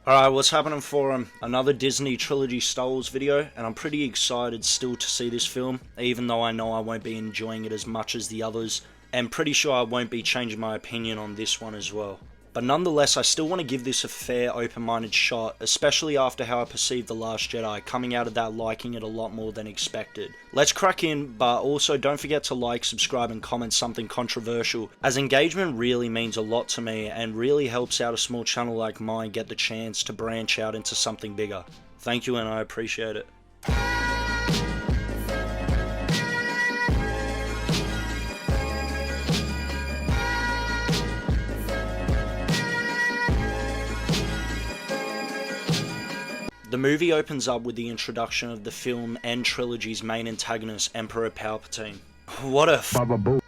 Alright, what's happening for another Disney Trilogy Star Wars video, and I'm pretty excited still to see this film, even though I know I won't be enjoying it as much as the others, and pretty sure I won't be changing my opinion on this one as well. But nonetheless, I still want to give this a fair, open-minded shot, especially after how I perceived The Last Jedi, coming out of that liking it a lot more than expected. Let's crack in, but also don't forget to like, subscribe and comment something controversial, as engagement really means a lot to me and really helps out a small channel like mine get the chance to branch out into something bigger. Thank you and I appreciate it. The movie opens up with the introduction of the film and trilogy's main antagonist, Emperor Palpatine. What a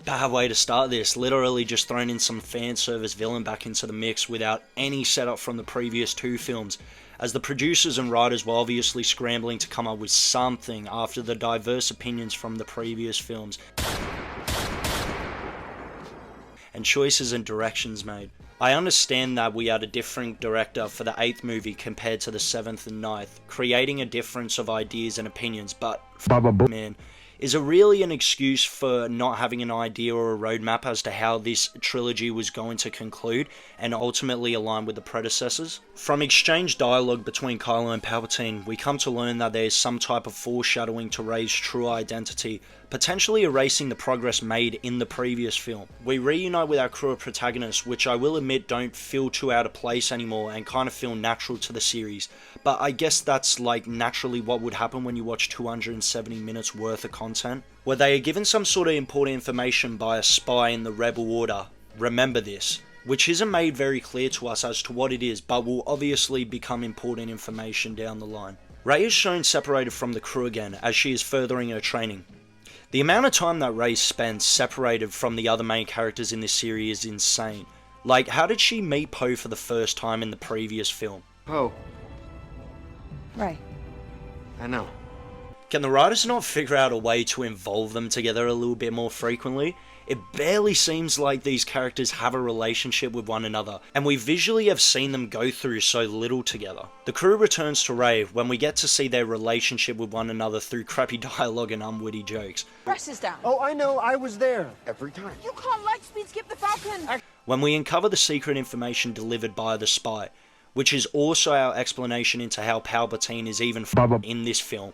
bad way to start this, literally just throwing in some fan service villain back into the mix without any setup from the previous two films, as the producers and writers were obviously scrambling to come up with something after the diverse opinions from the previous films and choices and directions made. I understand that we had a different director for the 8th movie compared to the 7th and 9th, creating a difference of ideas and opinions, but man, is it really an excuse for not having an idea or a roadmap as to how this trilogy was going to conclude and ultimately align with the predecessors? From exchanged dialogue between Kylo and Palpatine, we come to learn that there is some type of foreshadowing to Rey's true identity, potentially erasing the progress made in the previous film. We reunite with our crew of protagonists, which I will admit don't feel too out of place anymore and kind of feel natural to the series, but I guess that's like naturally what would happen when you watch 270 minutes worth of content, where they are given some sort of important information by a spy in the Rebel Order. Remember this, which isn't made very clear to us as to what it is, but will obviously become important information down the line. Rey is shown separated from the crew again as she is furthering her training. The amount of time that Rey spends separated from the other main characters in this series is insane. Like, how did she meet Poe for the first time in the previous film? Poe. Rey. I know. Can the writers not figure out a way to involve them together a little bit more frequently? It barely seems like these characters have a relationship with one another, and we visually have seen them go through so little together. The crew returns to Rey when we get to see their relationship with one another through crappy dialogue and unwitty jokes. Press is down. Oh, I know. I was there. Every time. You can't lightspeed skip the Falcon. When we uncover the secret information delivered by the spy, which is also our explanation into how Palpatine is even in this film.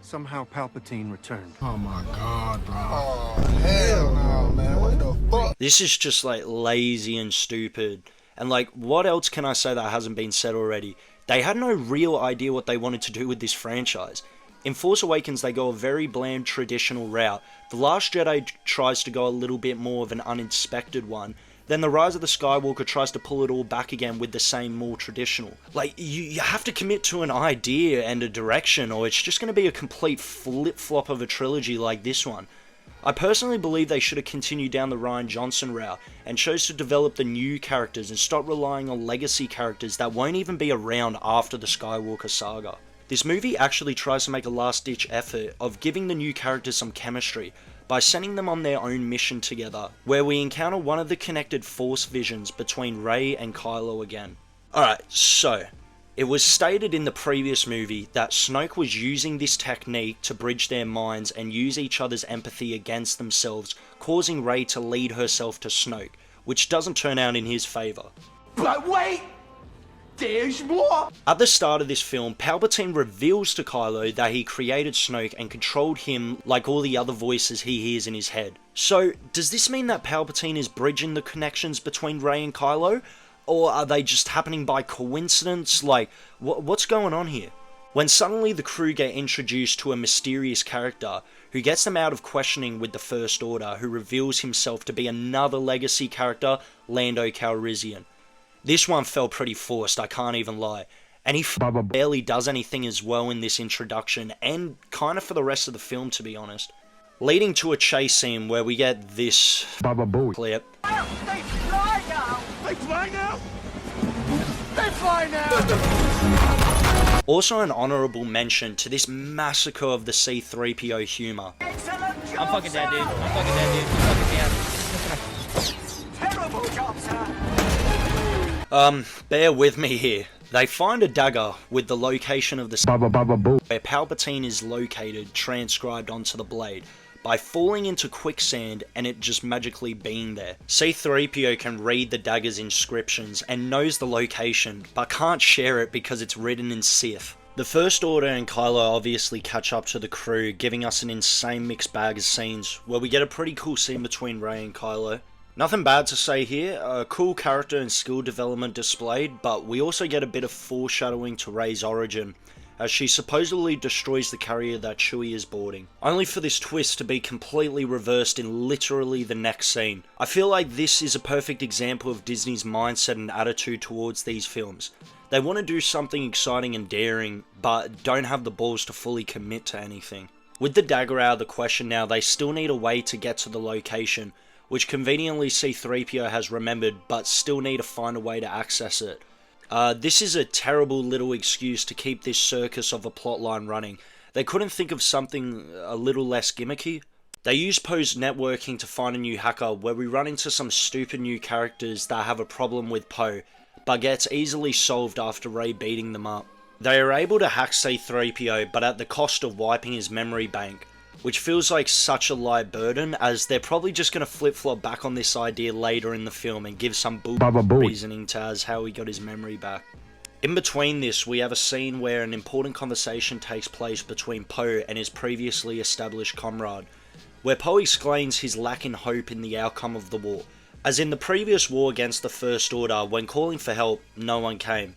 Somehow Palpatine returned. Oh my god, bro. Oh, hell no, man. What the fuck? This is just like lazy and stupid. And like, what else can I say that hasn't been said already? They had no real idea what they wanted to do with this franchise. In Force Awakens, they go a very bland traditional route. The Last Jedi tries to go a little bit more of an uninspected one. Then The Rise of the Skywalker tries to pull it all back again with the same more traditional. Like, you have to commit to an idea and a direction, or it's just going to be a complete flip-flop of a trilogy like this one. I personally believe they should have continued down the Rian Johnson route and chose to develop the new characters and stop relying on legacy characters that won't even be around after the Skywalker saga. This movie actually tries to make a last-ditch effort of giving the new characters some chemistry by sending them on their own mission together, where we encounter one of the connected Force visions between Rey and Kylo again. Alright, so, it was stated in the previous movie that Snoke was using this technique to bridge their minds and use each other's empathy against themselves, causing Rey to lead herself to Snoke, which doesn't turn out in his favour. But wait! There's more! At the start of this film, Palpatine reveals to Kylo that he created Snoke and controlled him like all the other voices he hears in his head. So, does this mean that Palpatine is bridging the connections between Rey and Kylo? Or are they just happening by coincidence? Like, what's going on here? When suddenly the crew get introduced to a mysterious character who gets them out of questioning with the First Order, who reveals himself to be another legacy character, Lando Calrissian. This one felt pretty forced, I can't even lie. And he barely does anything as well in this introduction, and kind of for the rest of the film, to be honest. Leading to a chase scene where we get this clip. They fly now! They fly now? They fly now! Also an honourable mention to this massacre of the C-3PO humour. Excellent job, I'm fucking dead, dude. sir. I'm fucking dead, dude. I'm fucking dead. Terrible job, sir. Bear with me here. They find a dagger with the location of the where Palpatine is located transcribed onto the blade by falling into quicksand and it just magically being there. C-3PO can read the dagger's inscriptions and knows the location, but can't share it because it's written in Sith. The First Order and Kylo obviously catch up to the crew, giving us an insane mixed bag of scenes, where we get a pretty cool scene between Rey and Kylo. Nothing bad to say here, a cool character and skill development displayed, but we also get a bit of foreshadowing to Rey's origin, as she supposedly destroys the carrier that Chewie is boarding, only for this twist to be completely reversed in literally the next scene. I feel like this is a perfect example of Disney's mindset and attitude towards these films. They want to do something exciting and daring, but don't have the balls to fully commit to anything. With the dagger out of the question now, they still need a way to get to the location, which conveniently C-3PO has remembered, but still need to find a way to access it. This is a terrible little excuse to keep this circus of a plotline running. They couldn't think of something a little less gimmicky? They use Poe's networking to find a new hacker, where we run into some stupid new characters that have a problem with Poe, but gets easily solved after Rey beating them up. They are able to hack C-3PO, but at the cost of wiping his memory bank, which feels like such a light burden, as they're probably just going to flip-flop back on this idea later in the film and give some reasoning to as how he got his memory back. In between this, we have a scene where an important conversation takes place between Poe and his previously established comrade, where Poe explains his lack in hope in the outcome of the war, as in the previous war against the First Order, when calling for help, no one came.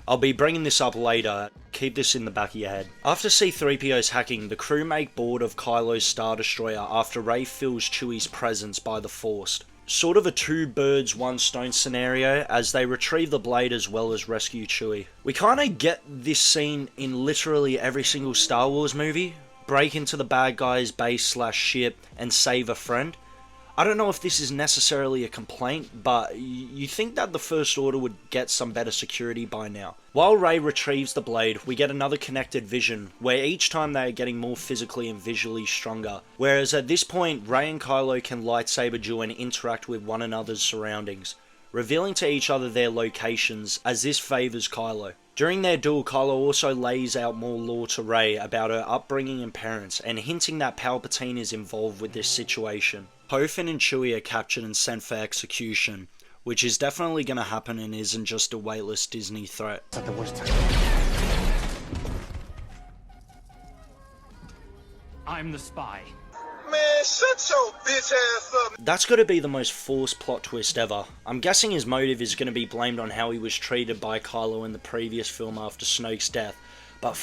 I'll be bringing this up later, keep this in the back of your head. After C-3PO's hacking, the crew make board of Kylo's Star Destroyer after Rey feels Chewie's presence by the Force. Sort of a two birds, one stone scenario, as they retrieve the blade as well as rescue Chewie. We kinda get this scene in literally every single Star Wars movie. Break into the bad guy's base / ship and save a friend. I don't know if this is necessarily a complaint, but you think that the First Order would get some better security by now. While Rey retrieves the blade, we get another connected vision, where each time they are getting more physically and visually stronger, whereas at this point, Rey and Kylo can lightsaber duel and interact with one another's surroundings, revealing to each other their locations, as this favours Kylo. During their duel, Kylo also lays out more lore to Rey about her upbringing and parents, and hinting that Palpatine is involved with this situation. Poe, Finn and Chewie are captured and sent for execution, which is definitely going to happen and isn't just a weightless Disney threat. It's not the worst time. I'm the spy. Man, shut your bitch ass up. That's got to be the most forced plot twist ever. I'm guessing his motive is going to be blamed on how he was treated by Kylo in the previous film after Snoke's death, but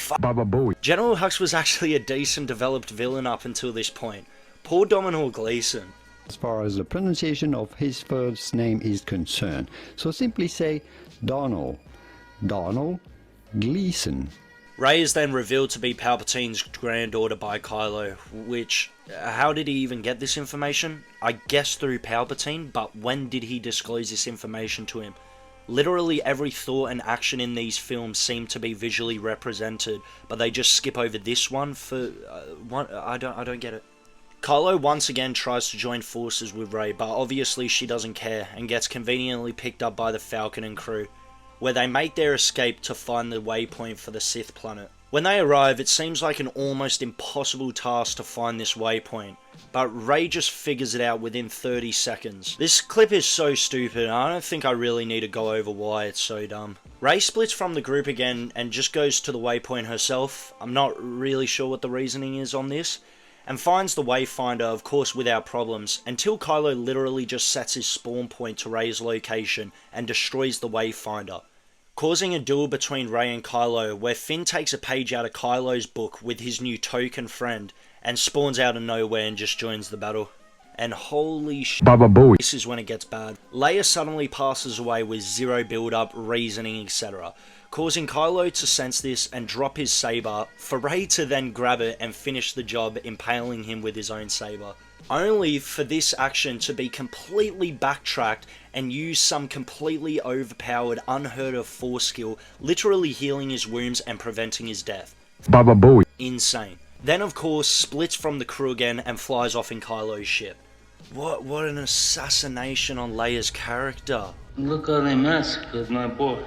General Hux was actually a decent developed villain up until this point. Poor Domhnall Gleeson. As far as the pronunciation of his first name is concerned, so simply say Donald Gleeson. Rey is then revealed to be Palpatine's granddaughter by Kylo, which, how did he even get this information? I guess through Palpatine, but when did he disclose this information to him? Literally every thought and action in these films seem to be visually represented, but they just skip over this one for, I don't get it. Kylo once again tries to join forces with Rey, but obviously she doesn't care and gets conveniently picked up by the Falcon and crew, where they make their escape to find the waypoint for the Sith planet. When they arrive, it seems like an almost impossible task to find this waypoint, but Rey just figures it out within 30 seconds. This clip is so stupid, I don't think I really need to go over why it's so dumb. Rey splits from the group again and just goes to the waypoint herself. I'm not really sure what the reasoning is on this, and finds the wayfinder, of course without problems, until Kylo literally just sets his spawn point to Rey's location and destroys the wayfinder, causing a duel between Rey and Kylo, where Finn takes a page out of Kylo's book with his new token friend and spawns out of nowhere and just joins the battle. And holy shit, this is when it gets bad. Leia suddenly passes away with zero build-up, reasoning, etc., causing Kylo to sense this and drop his saber, for Rey to then grab it and finish the job, impaling him with his own saber. Only for this action to be completely backtracked and use some completely overpowered, unheard of force skill, literally healing his wounds and preventing his death. Insane. Then of course splits from the crew again and flies off in Kylo's ship. What an assassination on Leia's character. Look how they massacred my boy.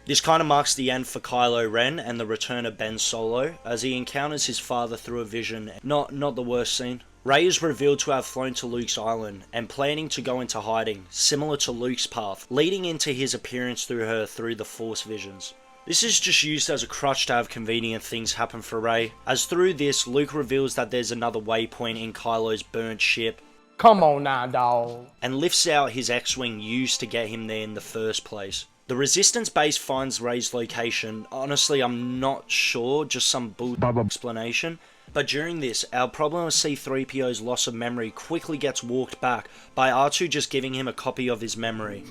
This kind of marks the end for Kylo Ren and the return of Ben Solo, as he encounters his father through a vision. Not the worst scene. Rey is revealed to have flown to Luke's island and planning to go into hiding, similar to Luke's path, leading into his appearance through her through the Force visions. This is just used as a crutch to have convenient things happen for Rey, as through this, Luke reveals that there's another waypoint in Kylo's burnt ship. Come on now, dawg. And lifts out his X-Wing used to get him there in the first place. The Resistance base finds Rey's location. Honestly, I'm not sure, just some bull explanation. But during this, our problem with C-3PO's loss of memory quickly gets walked back by R2 just giving him a copy of his memory.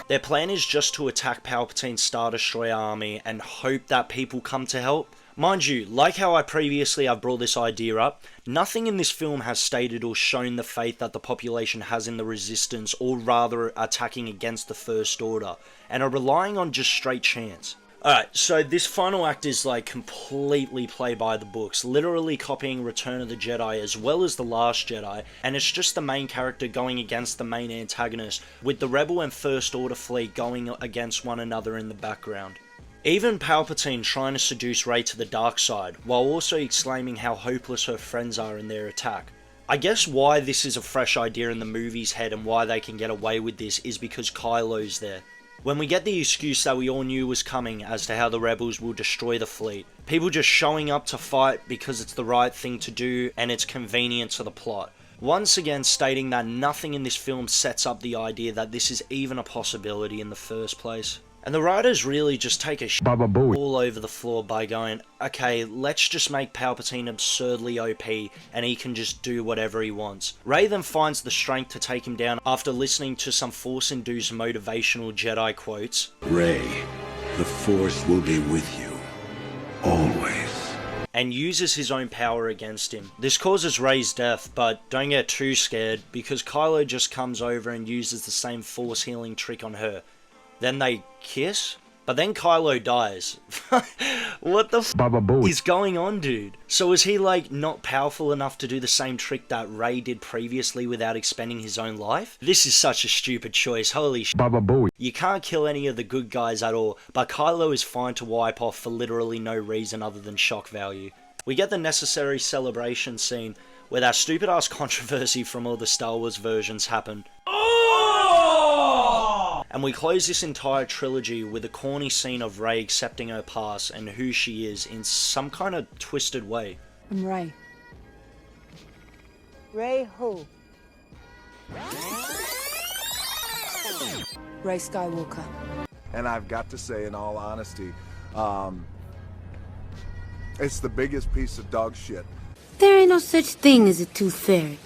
Their plan is just to attack Palpatine's Star Destroyer army and hope that people come to help. Mind you, like how I previously have brought this idea up, nothing in this film has stated or shown the faith that the population has in the Resistance, or rather attacking against the First Order, and are relying on just straight chance. Alright, so this final act is like completely play by the books, literally copying Return of the Jedi as well as The Last Jedi, and it's just the main character going against the main antagonist, with the Rebel and First Order fleet going against one another in the background. Even Palpatine trying to seduce Rey to the dark side, while also exclaiming how hopeless her friends are in their attack. I guess why this is a fresh idea in the movie's head and why they can get away with this is because Kylo's there. When we get the excuse that we all knew was coming as to how the rebels will destroy the fleet, people just showing up to fight because it's the right thing to do and it's convenient to the plot. Once again stating that nothing in this film sets up the idea that this is even a possibility in the first place. And the writers really just take a shit all over the floor by going, okay, let's just make Palpatine absurdly OP and he can just do whatever he wants. Rey then finds the strength to take him down after listening to some Force-induced motivational Jedi quotes. Rey, the Force will be with you. Always. And uses his own power against him. This causes Rey's death, but don't get too scared because Kylo just comes over and uses the same Force healing trick on her. Then they kiss? But then Kylo dies. What the f is going on, dude? So is he like not powerful enough to do the same trick that Rey did previously without expending his own life? This is such a stupid choice, holy sh**. You can't kill any of the good guys at all, but Kylo is fine to wipe off for literally no reason other than shock value. We get the necessary celebration scene where that stupid ass controversy from all the Star Wars versions happen. And we close this entire trilogy with a corny scene of Rey accepting her past and who she is in some kind of twisted way. I'm Rey. Rey who? Rey Skywalker. And I've got to say, in all honesty, it's the biggest piece of dog shit. There ain't no such thing as a tooth fairy.